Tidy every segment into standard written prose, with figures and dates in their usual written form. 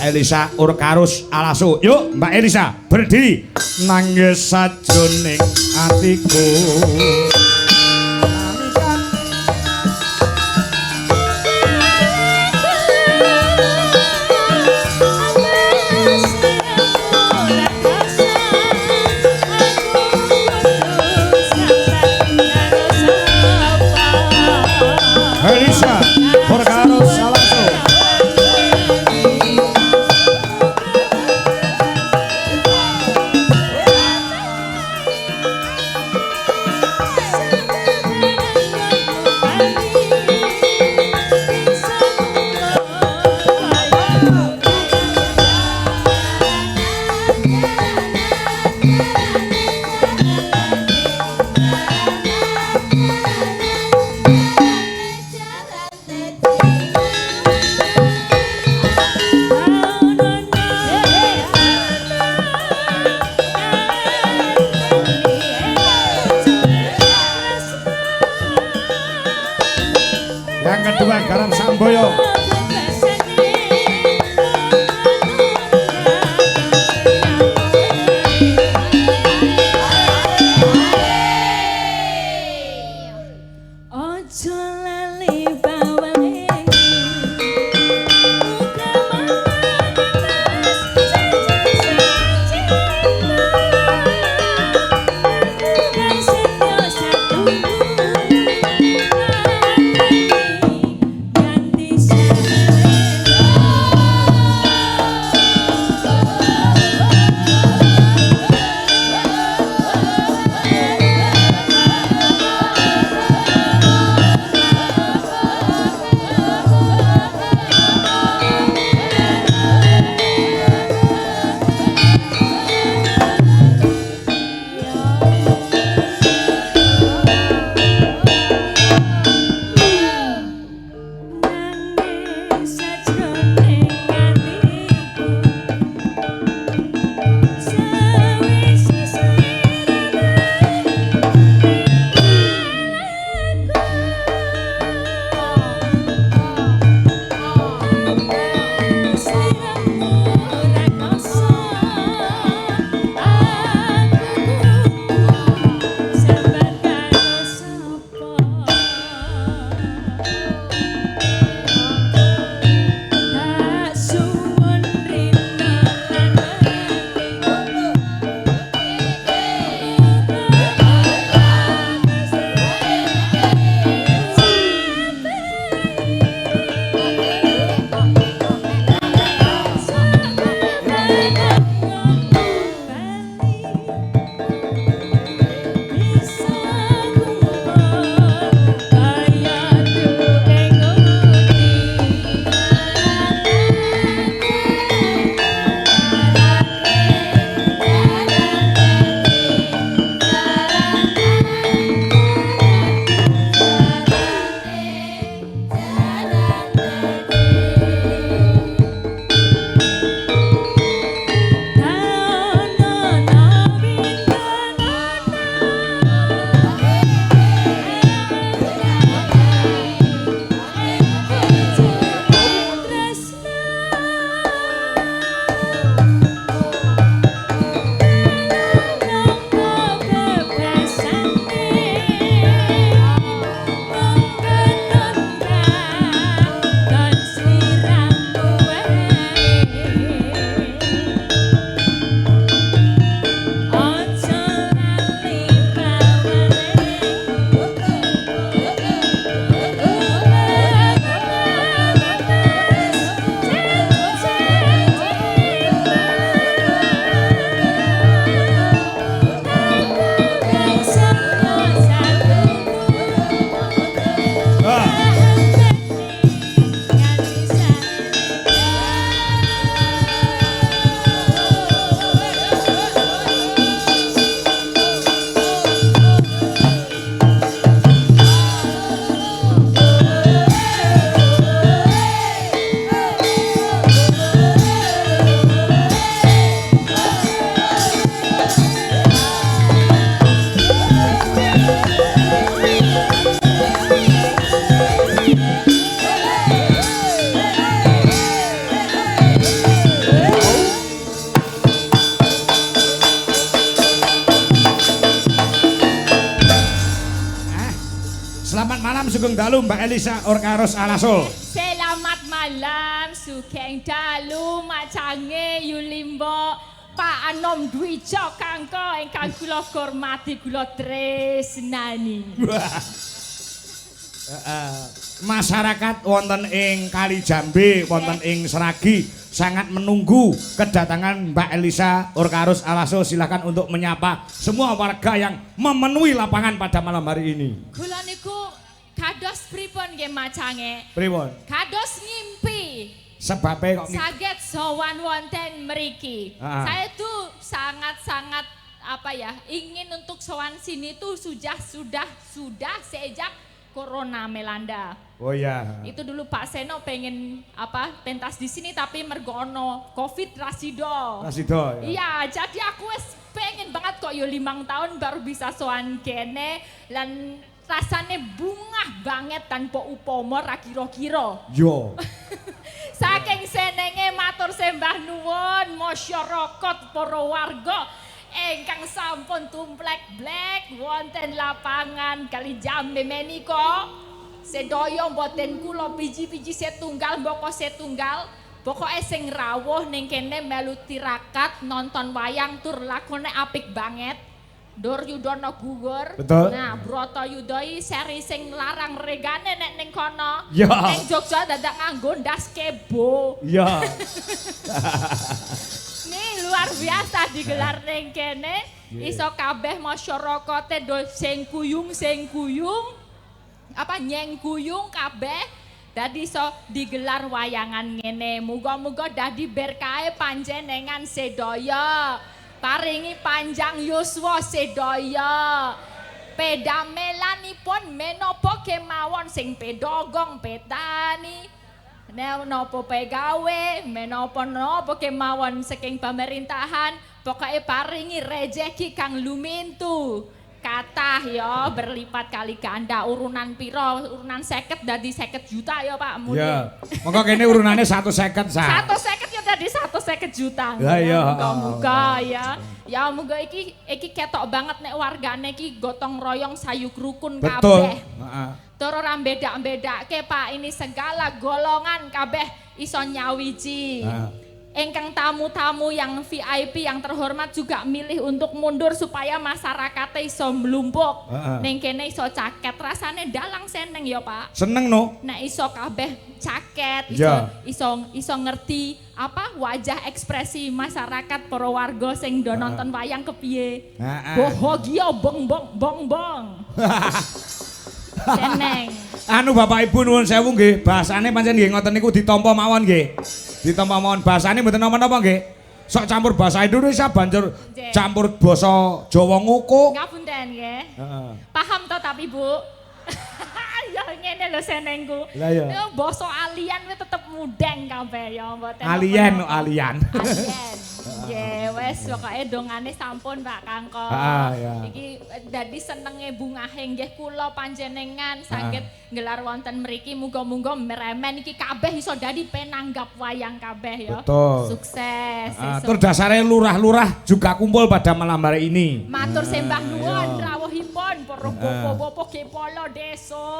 Elisa Urkarus Alasu. Yuk Mbak Elisa berdiri. Nangis sajroning atiku. Elisa Urkarus Alasu. Yang kedua Garam Samboyo. Ojo lali bawale ganti Sugeng dalu Mbak Elisa Orkaros Alasul. Selamat malam, sugeng dalu macange Yulimbo Pak Anom Dwijo kangko ingkang kula hormati kula tresnani. Masyarakat wonten ing Kali Jambe, wonten ing Seragi sangat menunggu kedatangan Mbak Elisa Orkaros Alasul. Silakan untuk menyapa semua warga yang memenuhi lapangan pada malam hari ini. Kula niku kados pripun nggih macange? Pripun? Kados ngimpi. Sebabnya kok Saget sowan wonten mriki. Saya tuh sangat-sangat ingin untuk sowan sini tuh sudah sejak Corona melanda. Oh ya. Itu dulu Pak Seno pengen pentas di sini tapi mergono Covid rasido. Rasido. Ya. Iya, jadi aku wes pengen banget kok yo 5 tahun baru bisa sowan kene lan rasane bungah banget tanpa upama ra kira-kira. Yo. Saking senenge matur sembah nuwun masyarakat para warga ingkang sampun tumplek-blek wonten lapangan Kali Jambe menika sedaya mboten kula biji-biji setunggal mboko setunggal pokoke sing rawuh ning kene melu tirakat nonton wayang tur lakone apik banget. Dur Yudono gugur. Betul. Nah, Broto Yudoi seri sing larang regane nek ning kono. Ya. Ning Jogja dadak nganggo ndas kebo. Ya. Nih luar biasa digelar ning kene. Iso kabeh masyarakate do sing kuyung nyeng kuyung kabeh dadi iso digelar wayangan ngene. Muga-muga dadi berkahe panjenengan sedaya. Paringi panjang yuswa sedaya. Pedamelanipun menapa kemawon sing pedogong petani. Napa pegawe, menapa kemawon saking pemerintahan, pokoke paringi rejeki kang lumintu. Kathah ya berlipat kali ganda urunan piro urunan 50 dadi 50 juta ya Pak muni. Ya. Monggo kene urunane 150 sa. 150 ya dadi 150 juta. Lah iya. Muga-muga ya. Ya muga iki ketok banget nek wargane iki gotong royong sayuk rukun kabeh. Betul. Heeh. Tur ora beda-bedake Pak, ini segala golongan kabeh iso nyawiji. Engkang tamu-tamu yang VIP yang terhormat juga milih untuk mundur supaya masyarakatnya iso melumpuk. Neng kene iso caket, rasane dalang seneng ya Pak. Seneng no. Nek iso kabeh caket, iso ngerti wajah ekspresi masyarakat para warga sing do nonton wayang kepiye. Bahagia bong. Seneng. Anu Bapak Ibu nuwun sewu nggih, bahasane pancen nggih ngoten niku ditampa mawon nggih. Ditampa mawon bahasane mboten napa-napa nggih. Sok campur bahasa Indonesia banjur campur basa Jawa nguku. Ngapunten nggih. Paham to tapi Bu? Ya ngene lho senengku. Lah ya. Basa alien kuwi tetep mudeng kabeh ya mboten. Alien. Alien. Nggih, wis pokoke dongane sampun Pak Kangko. Ya. Iki dadi senenge bungahe nggih kula panjenengan saged nggelar wonten mriki muga-muga meremen iki kabeh iso dadi penanggap wayang kabeh ya. Betul. Sukses. Tur dasare lurah-lurah juga kumpul pada malam hari ini. Matur sembah nuwun rawuhipun para bapak-bapak kepala desa.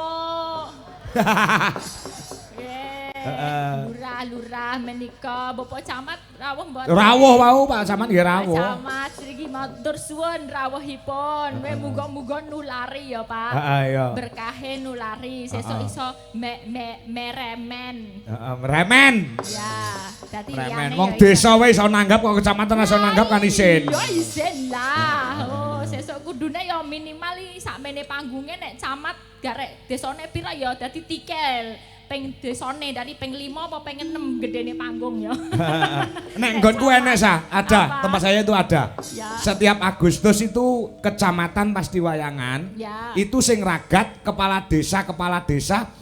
Lurah-lurah menika Bapak Camat rawuh mboten? Rawuh wau Pak Camat nggih rawuh. Camat sriki matur suwun rawuhipun. Muga-muga nulari ya Pak. Iya. Berkahe nulari sesuk iso meremen. Meremen. Ya, dadi Remen. liyane Wong ya desa wae iso nanggap kok kecamatan iso nanggap kan isin. Ya isin lah. Oh, sesuk kudune ya minimal sakmene panggunge nek camat garek desane pira ya dadi tikel. Peng desane dari peng 5 apa peng 6 gedene panggung ya. Nek nggonku enek sa, ada. Tempat saya itu ada. Ya. Setiap Agustus itu kecamatan pasti wayangan. Ya. Itu sing ragat kepala desa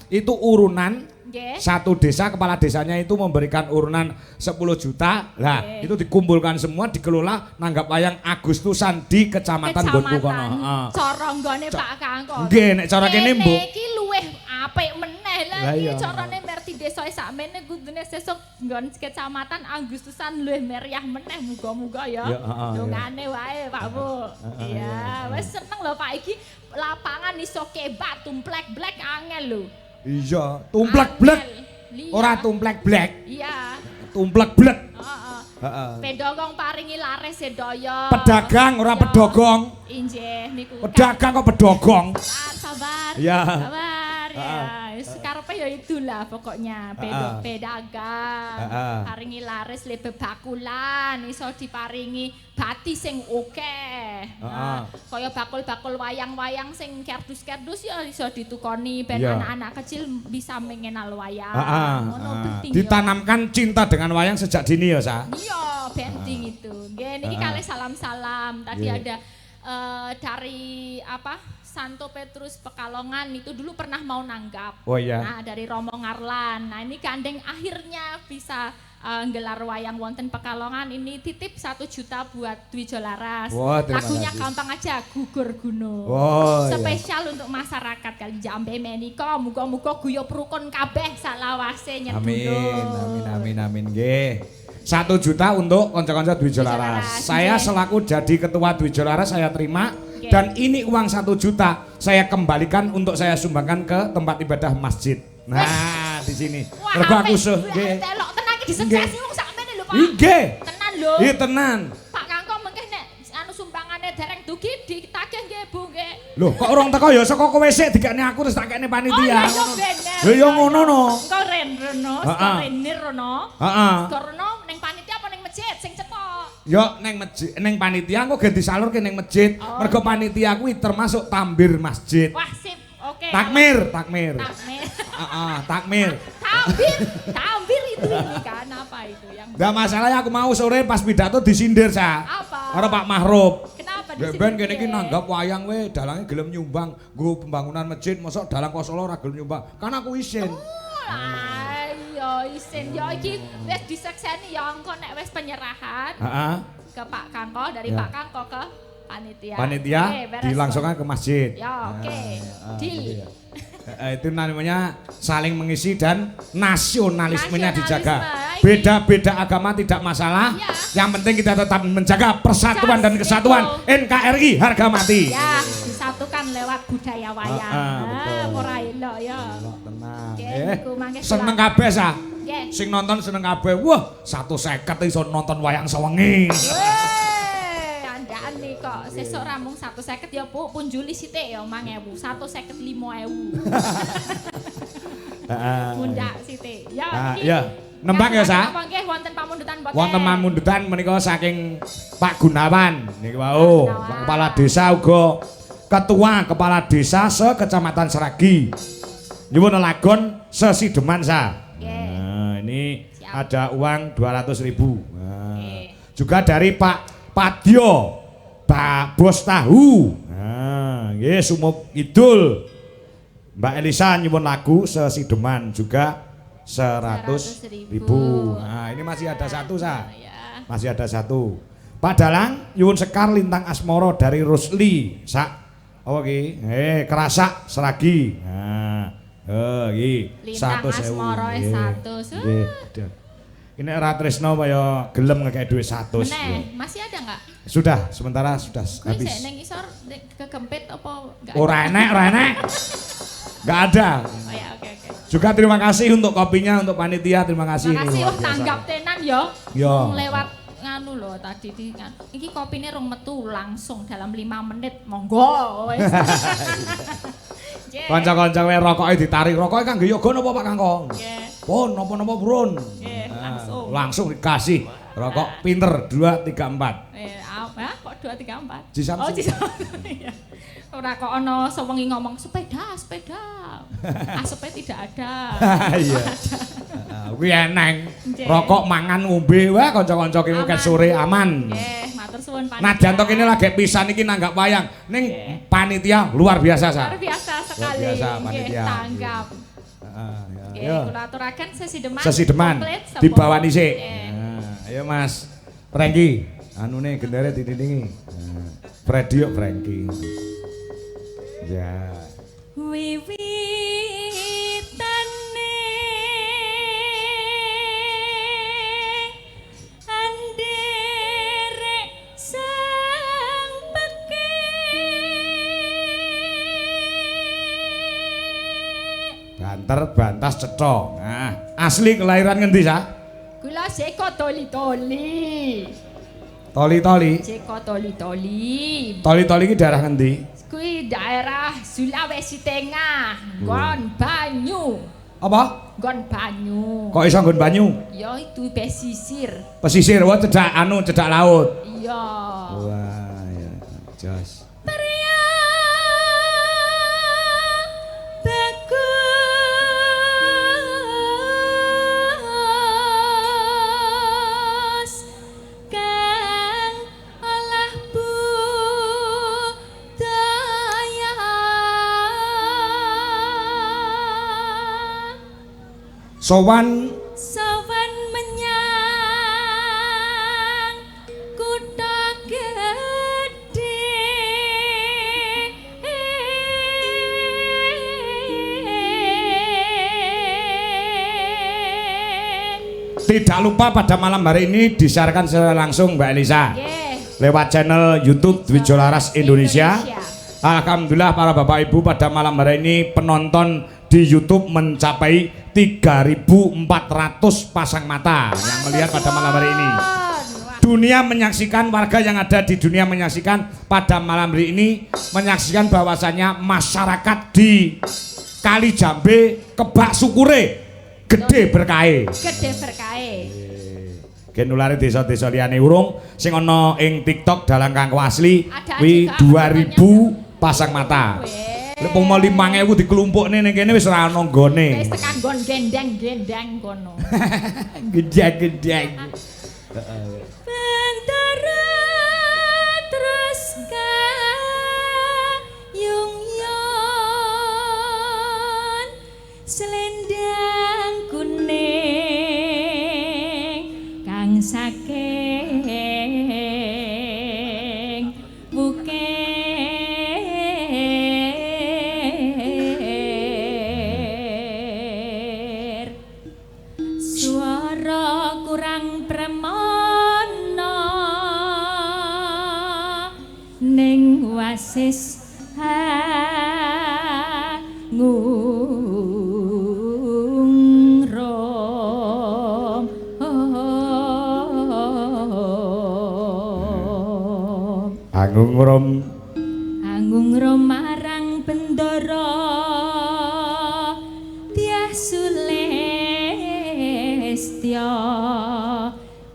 itu urunan. Okay. Satu desa kepala desanya itu memberikan urunan 10 juta. Lah, itu dikumpulkan semua dikelola nanggap wayang Agustusan di kecamatan nggonku kono. Cara nggone Pak Kangko. Nggih, nek cara kene mbok. Iki luweh apik meneh lah iki carane merti desa sakmene kudune sesuk nggon kecamatan Agustusan luwih meriah meneh muga-muga ya. Dongane wae Pak Bu. Iya, wis seneng lho Pak iki lapangan iso kebat tumplek-blek angel lho. Iya, tumplek-blek. Iya. Ora tumplek-blek. Iya. Tumplek-blek. Heeh. Pedogong paringi laris sedaya. Pedagang ora Iya. pedogong. Injih niku. Pedagang kok pedogong. Sabar. Iya. Sabar ya. Karepe ya itulah pokoknya pedagang. Paringi laris le bebakulan iso diparingi bati sing akeh. Nah, kaya bakul-bakul wayang-wayang sing kerdus-kerdus ya iso ditukoni ben anak-anak kecil bisa mengenal wayang. Ngono penting. Ditanamkan cinta dengan wayang sejak dini ya, Sa? Iya, penting itu. Nggih, niki kalih salam-salam. Tadi ada dari apa? Santo Petrus Pekalongan itu dulu pernah mau nanggap. Oh iya. Nah, dari Romo Ngarlan. Nah, ini gandeng akhirnya bisa gelar wayang wonten Pekalongan ini titip 1 juta buat Dwi Jolaras. Lagunya gampang aja, Gugur Gunung. Spesial untuk masyarakat kali Jambe menika. Muga-muga guyub rukun kabeh salawase nyedulur. Amin nggih. 1 juta untuk konco-konco Dwi Jolaras. Saya selaku jadi ketua Dwi Jolaras saya terima. Dan ini uang 1 juta saya kembalikan untuk saya sumbangkan ke tempat ibadah masjid. Nah, di sini. Mergo aku nggih. Telok tenan iki disukses wong sakmene lho, Pak. Nggih. Tenan lho. Iya tenan. Pak Kangko mengke nek anu sumbangane dereng dugi ditagih nggih, Bu nggih. Lho, kok urung teko ya saka kowe sik dikene aku terus tak kene panitia. Oh, bener. Lho ya ngono no. Engko renrono, renir rono. Heeh. Rono ning panitia apa ning masjid sing cetok. Yo neng masjid, neng panitia aku ganti disalurke neng masjid. Mergo panitia kuwi termasuk tambir masjid. Wah, sip. Oke. Takmir. Takmir. Takmir. Tambir itu ini kan apa itu yang Enggak masalahnya aku mau sore pas pidato disindir sa. Apa? Karo Pak Mahrub. Kenapa disindir? Ben kene iki nanggap wayang we dalange gelem nyumbang nggo pembangunan masjid, mosok dalang Kosolo ora gelem nyumbang. Kan aku isin. Iya isin ya iki wis disekseni ya engko nek wis penyerahan. Ke Pak Kangko dari Pak Kangko ke panitia. Panitia dilangsungkan ke masjid. Ya oke. Deal. Itu namanya saling mengisi dan nasionalismenya dijaga. Beda-beda agama tidak masalah. Yang penting kita tetap menjaga persatuan dan kesatuan. NKRI harga mati. Ya, disatukan lewat budaya wayang. Ora elok ya. Tenang. Seneng kabeh sa. Sing nonton seneng kabeh. Wah, 150 iso nonton wayang sewengi. Andaan nih kok. Sesuk ramung 150 ya Bu, pun Juli sithik ya 5.000. 155.000. Mundak sithik. Ya, ya. Nembang ya, Sa? Nggih wonten pamundutan mboten. Wonten pamundutan menika saking Pak Gunawan niku wau, kepala desa uga ketua kepala desa se-Kecamatan Seragi. Nyuwun lagon sesideman, Sa. Nah, ini ada uang 200.000. Nah, juga dari Pak Padyo, Pak Bos Tahu. Nah, nggih Sumuk Kidul. Mbak Elisa nyuwun lagu sesideman juga 100.000. Nah, ini masih ada satu, Sa. Masih ada satu. Pak Dalang nyuwun sekar lintang asmoro dari Rusli, Sa. Oh iki, kerasak Seragi. Nah, iki 100.000. Asmoro 100. Ini Ra Tresno kaya gelem ngekek duit 100. Masih ada enggak? Sudah, sementara sudah habis. Kuwi nang isor kekempit apa enggak? Ora enek. Enggak ada. Oh ya, oke. Juga terima kasih untuk kopinya untuk panitia, terima kasih. Terima kasih, tanggap tenan ya. Yo. Lewat nganu loh tadi di iki kopine rong metu langsung dalam 5 menit. Monggo. Kanca-kanca wae rokoke ditarik. Rokoke kangge yoga napa Pak Kangkong? Nggih. Pun napa-napa Brun. Nggih, langsung dikasih. Rokok pinter 2 3 4. Kok 2 3 4? Cisamsu. Oh, Cisamsu. Ora kok ana sewengi ngomong sepeda. Asupnya tidak ada. Iya. Kuwi eneng. Rokok mangan ngombe wae kanca-kanca ki ket sore aman. Nggih, matur suwun panitia. Nadyan tok kene lagi pisan iki nanggap wayang ning panitia luar biasa, Sa. Luar biasa sekali. Luar biasa panitia. Tanggap. Heeh. Kula aturaken sesi deman dibawa dhisik. Ayo Mas Franky, anune gendere didindingi. Freddy yo Franky. Ya. Wiwitane anderek sang pekeh banter, bantas, cetha. Nah, asli kelahiran ngendi, Sa? Kula Seko Toli-toli. Toli-toli. Seko Toli-toli. Toli-toli iki daerah ngendi? Kuwi daerah Sulawesi Tengah, nggon banyu. Apa? Nggon banyu. Kok iso nggon banyu? Ya itu pesisir. Pesisir wae cedak cedak laut. Iya. Wah, ya. Jos. Sowan menyang kutha gedhe. Tidak lupa pada malam hari ini disiarkan secara langsung Mbak Elisa. Lewat channel YouTube Dwi Jolaras Indonesia. Alhamdulillah para Bapak Ibu pada malam hari ini penonton di YouTube mencapai 3.400 pasang mata yang melihat pada malam hari ini. Dunia menyaksikan, warga yang ada di dunia menyaksikan pada malam hari ini, menyaksikan bahwasanya masyarakat di Kali Jambe kebak syukure gede berkahe. Gede berkahe. Gen nulari desa-desa liyane urung sing ana ing TikTok dalang kanggo asli kuwi 2000 pasang mata. Lek pomo 5000 dikelumpukne ning kene wis ora ana nggone. Wis tekan nggon gendeng-gendeng kono. Gedang-gedang. Bentara terus kayung-yon selendang kuning kang saking bukir suara kurang pramana ning wasis ngungrom angungrom marang bendara Dyah Sulestya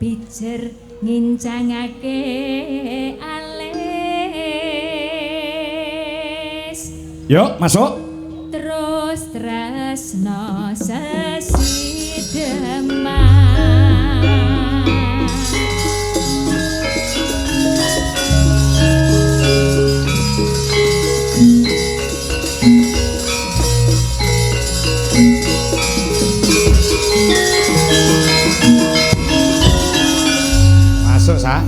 pijer ngincangake alis. Yuk, masuk. Terus tresno sesideman. Masuk, Sa.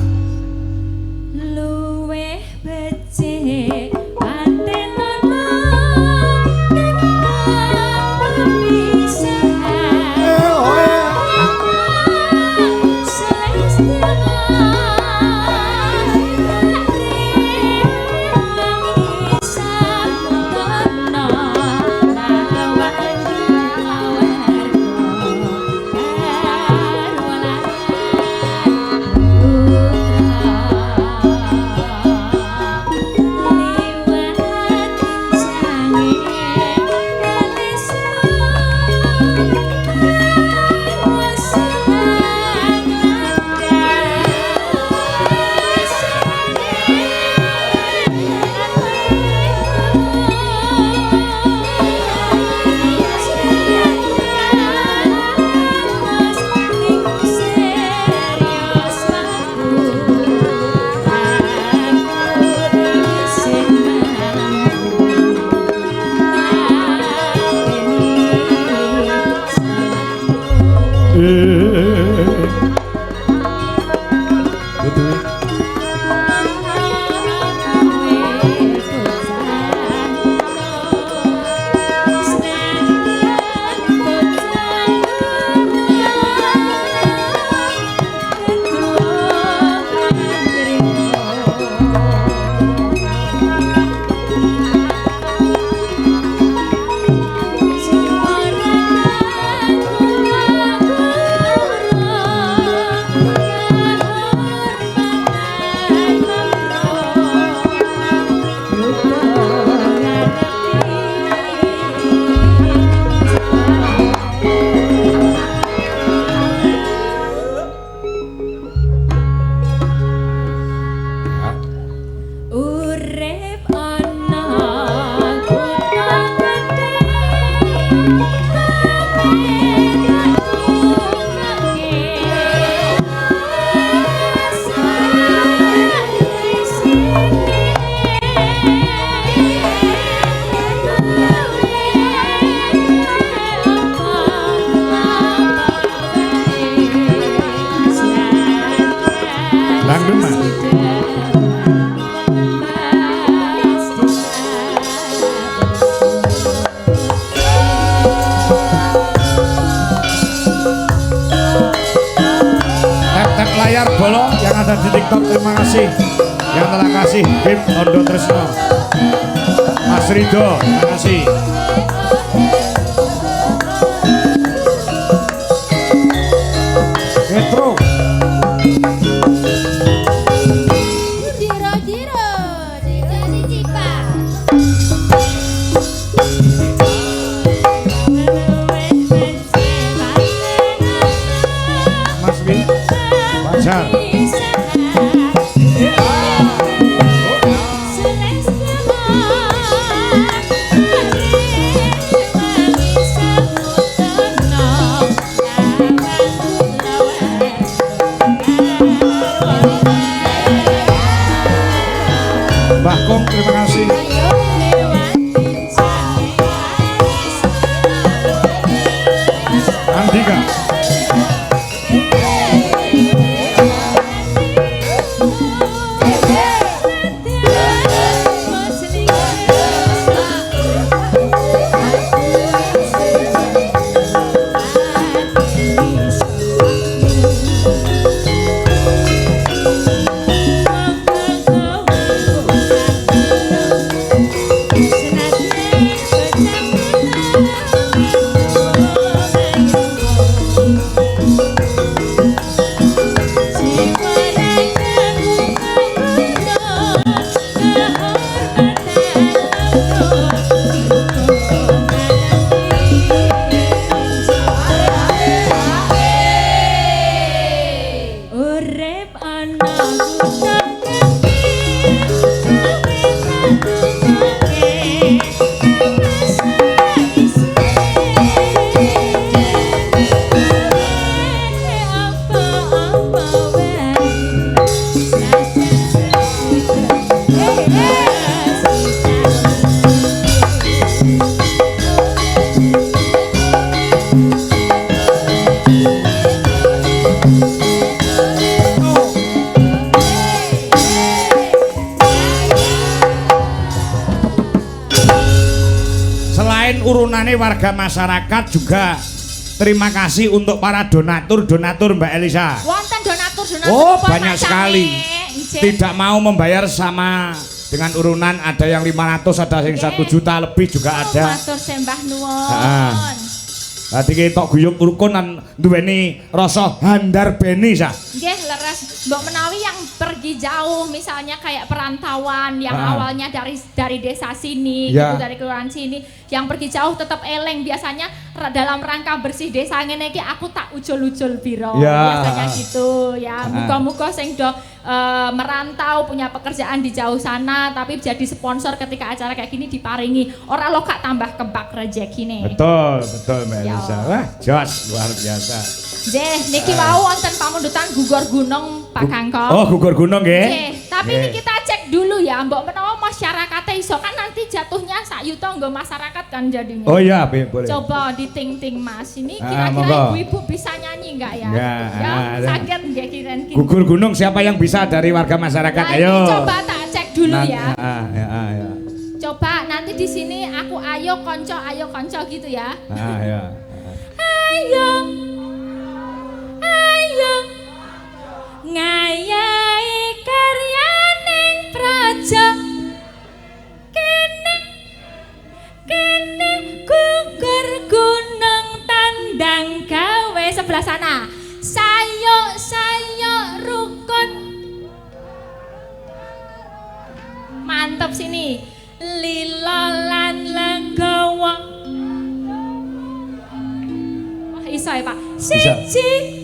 Luweh becik patenono ning Jiwa layar bolo yang ada di TikTok, terima kasih yang telah kasih Bim Ondo Tresno, Mas Rido, terima kasih. Metro Mas Bi Pacar Mbah Kong, terima kasih. Andika urunane warga masyarakat juga terima kasih untuk para donatur Mbak Elisa. Wonten donatur Oh banyak sekali. Tidak mau membayar sama dengan urunan, ada yang 500, ada yang 1 juta lebih juga ada. Matur sembah nuwun. Dadi ketok guyub rukunan duweni rasa handar beni sa. Nggih leres, mbok menawi yang pergi jauh misalnya kayak perantauan yang awalnya dari desa sini, gitu, dari kelurahan sini, yang pergi jauh tetap eleng biasanya dalam rangka bersih desa ngene iki aku tak ucul-ucul biro. Biasanya gitu ya. Muga-muga sing do merantau punya pekerjaan di jauh sana tapi jadi sponsor ketika acara kayak gini diparingi ora lo gak tambah kebak rezekine. Betul Mbak Elisa. Wah, jos luar biasa. Nggih, niki wau wonten pamundutan gugur gunung Pak Kangkong. Oh, gugur gunung nggih. Nggih, tapi ini kita cek dulu ya, mbok menawa masyarakatnya iso kan nanti jatuhnya sak yuta nggo masyarakat kan jadinya. Oh iya, boleh. Coba diting-ting Mas. Ini kira-kira ibu-ibu bisa nyanyi enggak ya? Ya, saged nggih kiren. Gugur gunung siapa yang bisa dari warga masyarakat? Nah, ayo. Coba tak cek dulu ya. Ya. Coba nanti di sini aku ayo konco gitu ya. Ya. Ayo ngayahi karyaning praja kene gugur gunung tandang gawe sebelah sana sayo rukun mantep sini lilo lan legowo iso ya Pak siji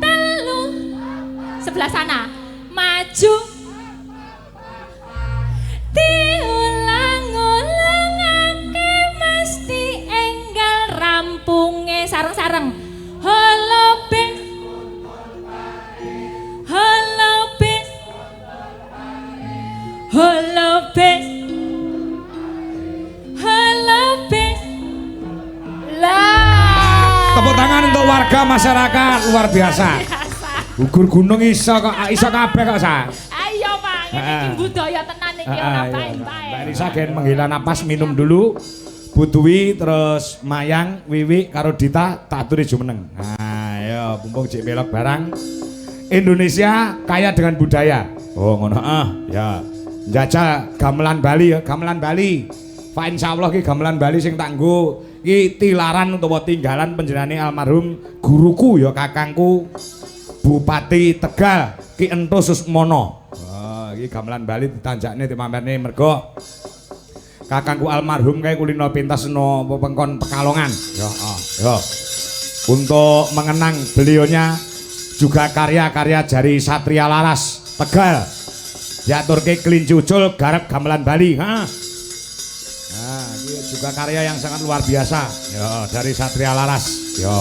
telu sebelah sana maju diulang-ulangake mesti enggal rampunge sareng-sareng halo be lah tepuk tangan untuk warga masyarakat luar biasa. Gugur gunung iso kabeh kok sa. Ayo Pak, ini budaya tenan iki ora bae-bae. Mbak Elisa gen menghela napas minum dulu. Butuwi terus Mayang, Wiwi karo Dita tak aturi jumeneng. Nah, ayo mumpung cek belok barang. Indonesia kaya dengan budaya. Oh ngono ya. Njajal gamelan Bali ya, gamelan Bali. Pak insyaallah ki gamelan Bali sing tak nggo iki tilaran utawa tinggalan panjenengane almarhum guruku ya kakangku Bupati Tegal Ki Ento Susmono. Wah, iki gamelan Bali ditanjakne dimampirne mergo kakangku almarhum kae kulino pintasno pepengkon Pekalongan. Ya. Untuk mengenang beliaunya juga karya-karya jari Satria Laras Tegal. Diaturke Kelinci Ucul garap gamelan Bali. Nah, ini juga karya yang sangat luar biasa. Ya, dari Satria Laras. Ya.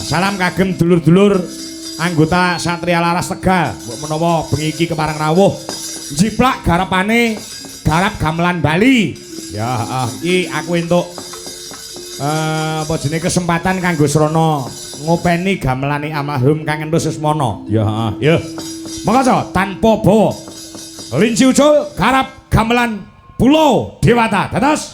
Salam kagem dulur-dulur anggota Satria Laras Tegal. Mbok menawa bengi iki kepareng rawuh jiplak garapane garap gamelan Bali. Ya, iki aku entuk apa jenenge kesempatan kanggo srana ngopeni gamelane almarhum Kang Ento Susmono. Ya, ya. Monggo tanpa bawa Kelinci Ucul garap gamelan Pulau Dewata. Dados